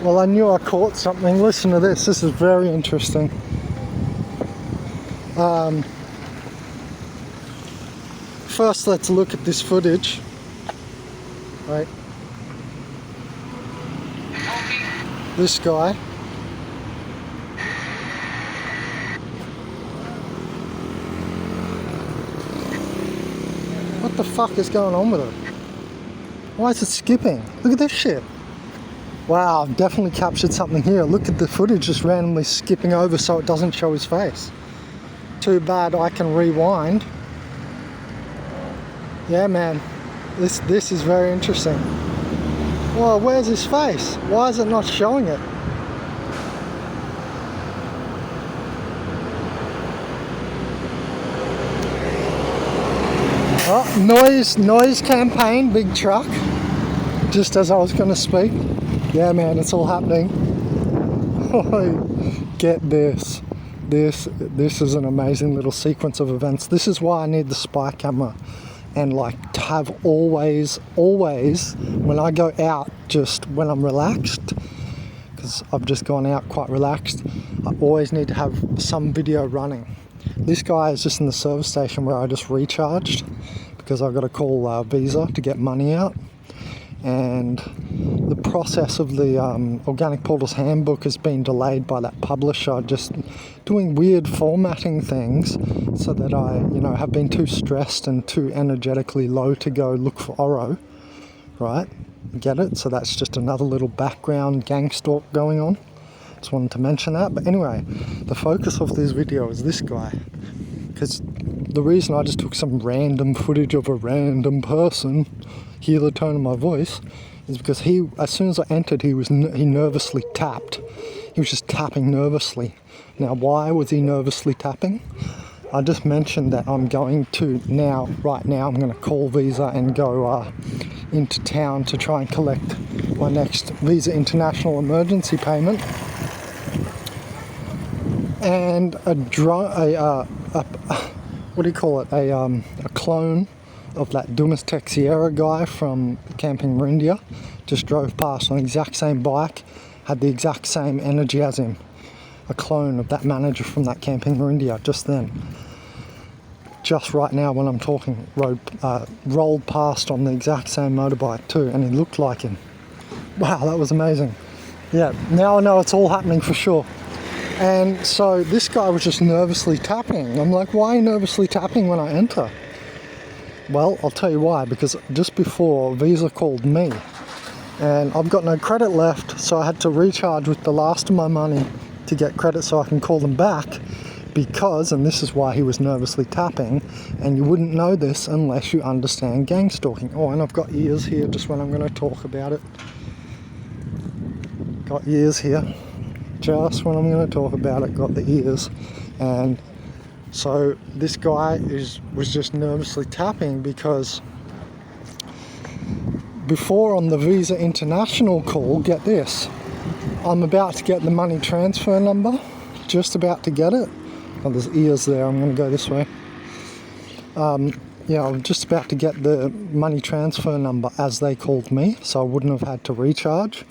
Well, I knew I caught something. Listen to this. This is very interesting. First, let's look at this footage. Right. This guy. What the fuck is going on with it? Why is it skipping? Look at this shit. Wow, I've definitely captured something here. Look at the footage just randomly skipping over so it doesn't show his face. Too bad I can rewind. Yeah, man, this is very interesting. Well, where's his face? Why is it not showing it? Oh, noise campaign, big truck. Just as I was going to speak. Yeah, man, it's all happening. Get this. This is an amazing little sequence of events. This is why I need the spy camera. And like to have always, when I go out, just when I'm relaxed, because I've just gone out quite relaxed, I always need to have some video running. This guy is just in the service station where I just recharged, because I've got to call Visa to get money out. And the process of the Organic Portals Handbook has been delayed by that publisher just doing weird formatting things so that I, have been too stressed and too energetically low to go look for Oro, right? Get it? So that's just another little background gang stalk going on. Just wanted to mention that. But anyway, the focus of this video is this guy. Because the reason I just took some random footage of a random person, hear the tone of my voice, is because he, as soon as I entered, he nervously tapped. He was just tapping nervously. Now, why was he nervously tapping? I just mentioned that I'm going to right now, I'm going to call Visa and go into town to try and collect my next Visa International emergency payment. And a clone of that Dumas Texiera guy from Camping Marindia just drove past on the exact same bike, had the exact same energy as him. A clone of that manager from that Camping Marindia just then. Just right now when I'm talking, rolled past on the exact same motorbike too, and he looked like him. Wow, that was amazing. Yeah, now I know it's all happening for sure. And so this guy was just nervously tapping. I'm like, why are you nervously tapping when I enter? Well, I'll tell you why, because just before, Visa called me and I've got no credit left, so I had to recharge with the last of my money to get credit so I can call them back, because, and this is why he was nervously tapping, and you wouldn't know this unless you understand gang stalking. Oh, and I've got ears here just when I'm going to talk about it. Got ears here. Just when I'm going to talk about it, got the ears. And so this guy was just nervously tapping because before on the Visa International call, get this, I'm about to get the money transfer number, just about to get it. Oh, there's ears there, I'm going to go this way. I'm just about to get the money transfer number as they called me, so I wouldn't have had to recharge.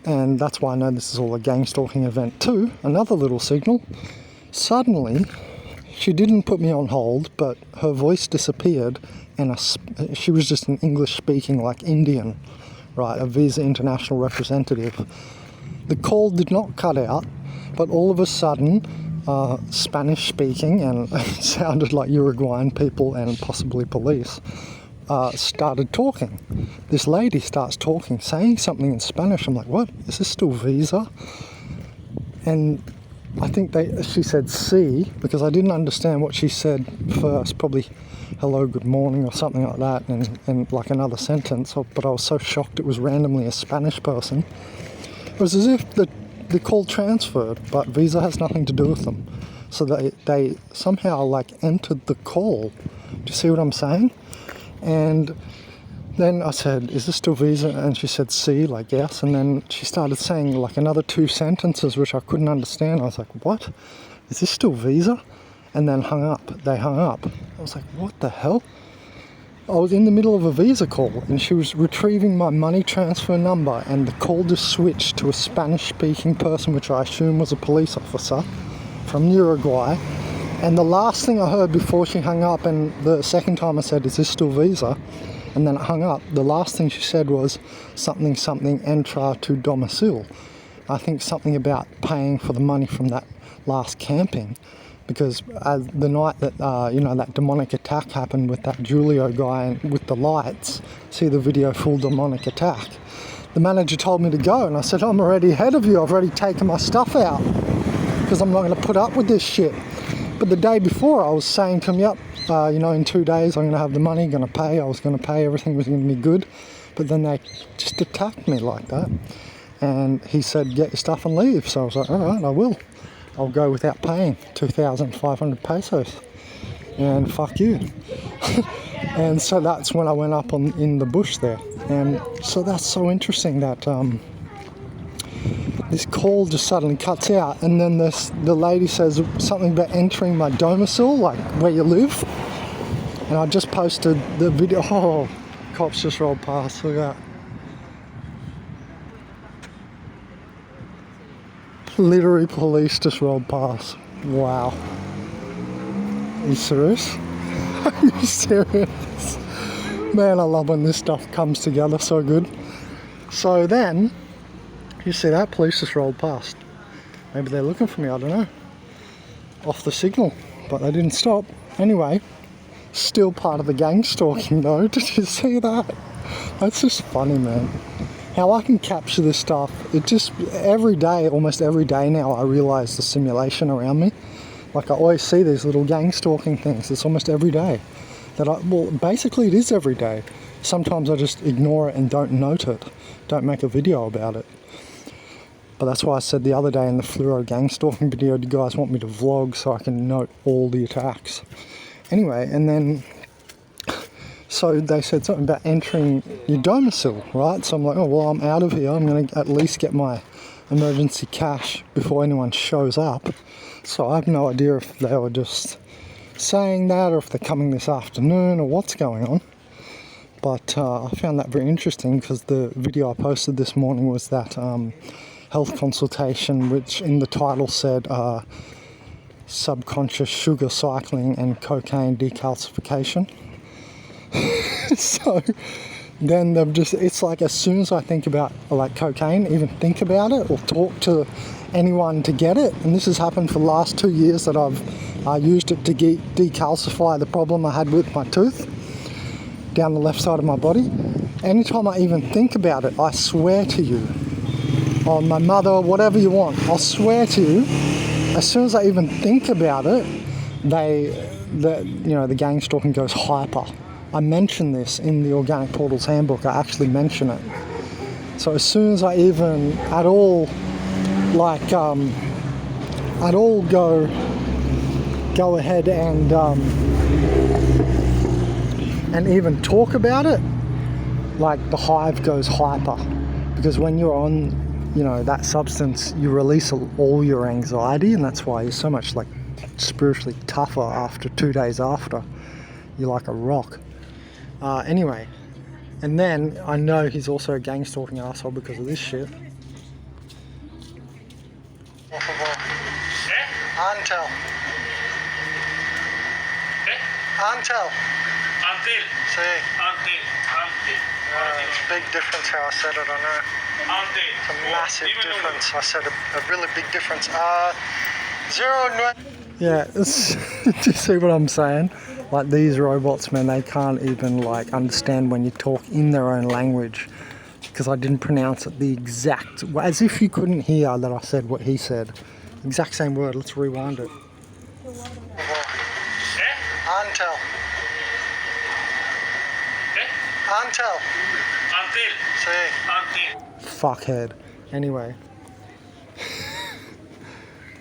And that's why I know this is all a gang stalking event too. Another little signal. Suddenly, she didn't put me on hold, but her voice disappeared, and she was just an English-speaking, like Indian, right, a Visa International representative. The call did not cut out, but all of a sudden, Spanish-speaking, and it sounded like Uruguayan people and possibly police, started talking. This lady starts talking, saying something in Spanish. I'm like, what? Is this still Visa? And I think she said "sí," because I didn't understand what she said first. Probably "hello, good morning" or something like that, and like another sentence. But I was so shocked it was randomly a Spanish person. It was as if the call transferred, but Visa has nothing to do with them. So they somehow like entered the call. Do you see what I'm saying? And then I said, is this still Visa? And she said "sí," like yes. And then she started saying like another 2 sentences which I couldn't understand. I was like, what? Is this still Visa? And then hung up. They hung up. I was like, what the hell? I was in the middle of a visa call and she was retrieving my money transfer number, and the call just switched to a Spanish-speaking person, which I assume was a police officer from Uruguay. And the last thing I heard before she hung up, and the second time I said, "Is this still Visa?" and then it hung up, the last thing she said was something entra tu domicile. I think something about paying for the money from that last camping, because the night that that demonic attack happened with that Julio guy and with the lights, see the video, full demonic attack, the manager told me to go, and I said, "I'm already ahead of you, I've already taken my stuff out because I'm not going to put up with this shit." But the day before I was saying to him, "Yep, in 2 days I'm going to have the money, going to pay, I was going to pay, everything was going to be good." But then they just attacked me like that. And he said, "Get your stuff and leave." So I was like, "All right, I will. I'll go without paying 2,500 pesos. And fuck you." And so that's when I went up in the bush there. And so that's so interesting that this call just suddenly cuts out, and then the lady says something about entering my domicile, like where you live. And I just posted the video. Oh, cops just rolled past. Look at that. Literally, police just rolled past. Wow. Are you serious? Are you serious? Man, I love when this stuff comes together so good. So then, you see that? Police just rolled past. Maybe they're looking for me, I don't know. Off the signal, but they didn't stop. Anyway, still part of the gang stalking though. Did you see that? That's just funny, man. How I can capture this stuff, it just, almost every day now, I realise the simulation around me. Like I always see these little gang stalking things, it's almost every day. Basically it is every day. Sometimes I just ignore it and don't note it, don't make a video about it. But that's why I said the other day in the fluoro gang stalking video, do you guys want me to vlog so I can note all the attacks? Anyway, and then so they said something about entering your domicile, right? So I'm like, oh, well, I'm out of here. I'm going to at least get my emergency cash before anyone shows up. So I have no idea if they were just saying that or if they're coming this afternoon or what's going on. But I found that very interesting because the video I posted this morning was that health consultation, which in the title said subconscious sugar cycling and cocaine decalcification. So then it's like as soon as I think about like cocaine, even think about it or talk to anyone to get it, and this has happened for the last 2 years that I've used it to decalcify the problem I had with my tooth down the left side of my body. Anytime I even think about it, I swear to you, on my mother, whatever you want, I'll swear to you, as soon as I even think about it, the gang stalking goes hyper. I mention this in the Organic Portals Handbook, I actually mention it. So as soon as I even at all go ahead and even talk about it, like the hive goes hyper, because when you're on that substance, you release all your anxiety, and that's why you're so much like spiritually tougher after 2 days after. You're like a rock. Anyway, and then I know he's also a gang stalking asshole because of this shit. Antel. Antel. Until. See. Until. Big difference how I said it, I know. Until. It's a massive difference. I said a really big difference. 0. Yeah, do you see what I'm saying? Like these robots, man, they can't even like understand when you talk in their own language, because I didn't pronounce it the exact, as if you couldn't hear that I said what he said. Exact same word. Let's rewind it. Antel. Antel. Until. See. Until. Fuckhead. Anyway.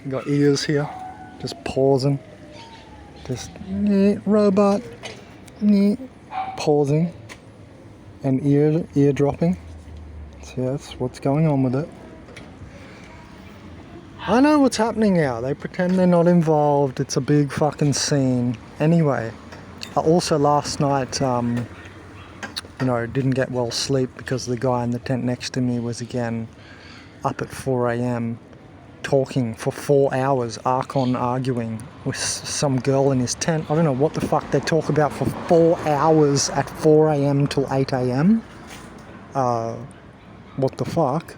Got ears here. Just pausing. Just robot. Pausing. And ear dropping. So that's what's going on with it. I know what's happening now. They pretend they're not involved. It's a big fucking scene. Anyway, also last night, you know, didn't get well sleep because the guy in the tent next to me was again up at 4 a.m. talking for 4 hours, arguing with some girl in his tent. I don't know what the fuck they talk about for 4 hours at 4 a.m. till 8 a.m. What the fuck?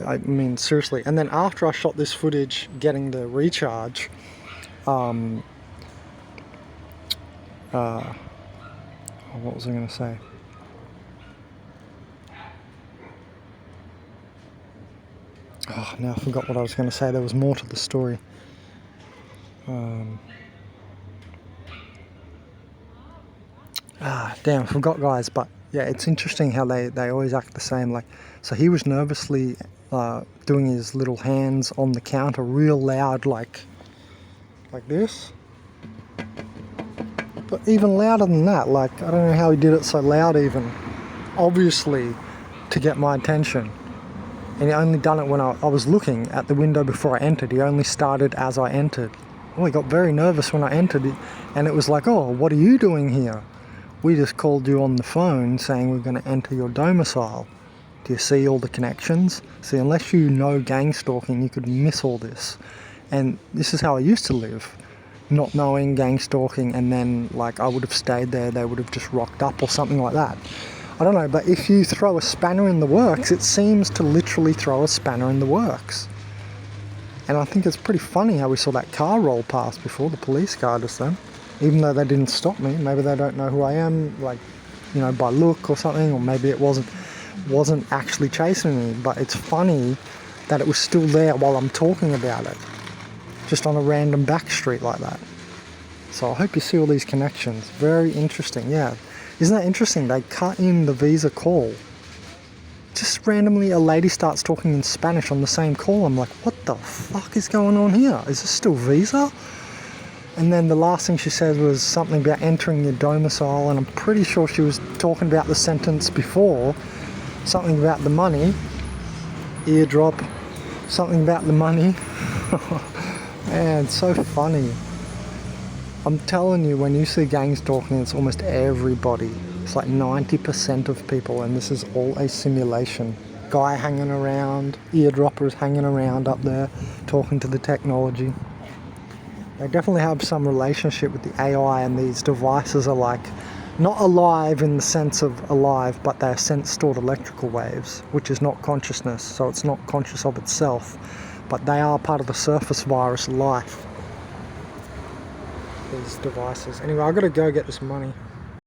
I mean, seriously. And then after I shot this footage getting the recharge, what was I going to say? Oh, now I forgot what I was going to say. There was more to the story. Damn, I forgot, guys. But yeah, it's interesting how they always act the same. Like, so he was nervously doing his little hands on the counter real loud, like this. But even louder than that, like, I don't know how he did it so loud even. Obviously, to get my attention. And he only done it when I was looking at the window before I entered. He only started as I entered. Oh, he got very nervous when I entered it. And it was like, oh, what are you doing here? We just called you on the phone saying we're going to enter your domicile. Do you see all the connections? See, unless you know gang stalking, you could miss all this. And this is how I used to live. Not knowing gang stalking, and then like I would have stayed there, they would have just rocked up or something like that. I don't know, but if you throw a spanner in the works, it seems to literally throw a spanner in the works. And I think it's pretty funny how we saw that car roll past before, the police car just then. Even though they didn't stop me, maybe they don't know who I am, like, you know, by look or something, or maybe it wasn't actually chasing me, but it's funny that it was still there while I'm talking about it. Just on a random back street like that. So I hope you see all these connections. Very interesting, yeah. Isn't that interesting? They cut in the Visa call. Just randomly a lady starts talking in Spanish on the same call. I'm like, what the fuck is going on here? Is this still Visa? And then the last thing she said was something about entering your domicile, and I'm pretty sure she was talking about the sentence before. Something about the money. Eardrop. Something about the money. Man, it's so funny. I'm telling you, when you see gang stalking, it's almost everybody. It's like 90% of people, and this is all a simulation. Guy hanging around, eardroppers hanging around up there, talking to the technology. They definitely have some relationship with the AI, and these devices are like, not alive in the sense of alive, but they're stored electrical waves, which is not consciousness, so it's not conscious of itself. But they are part of the surface virus life, these devices. Anyway, I've got to go get this money.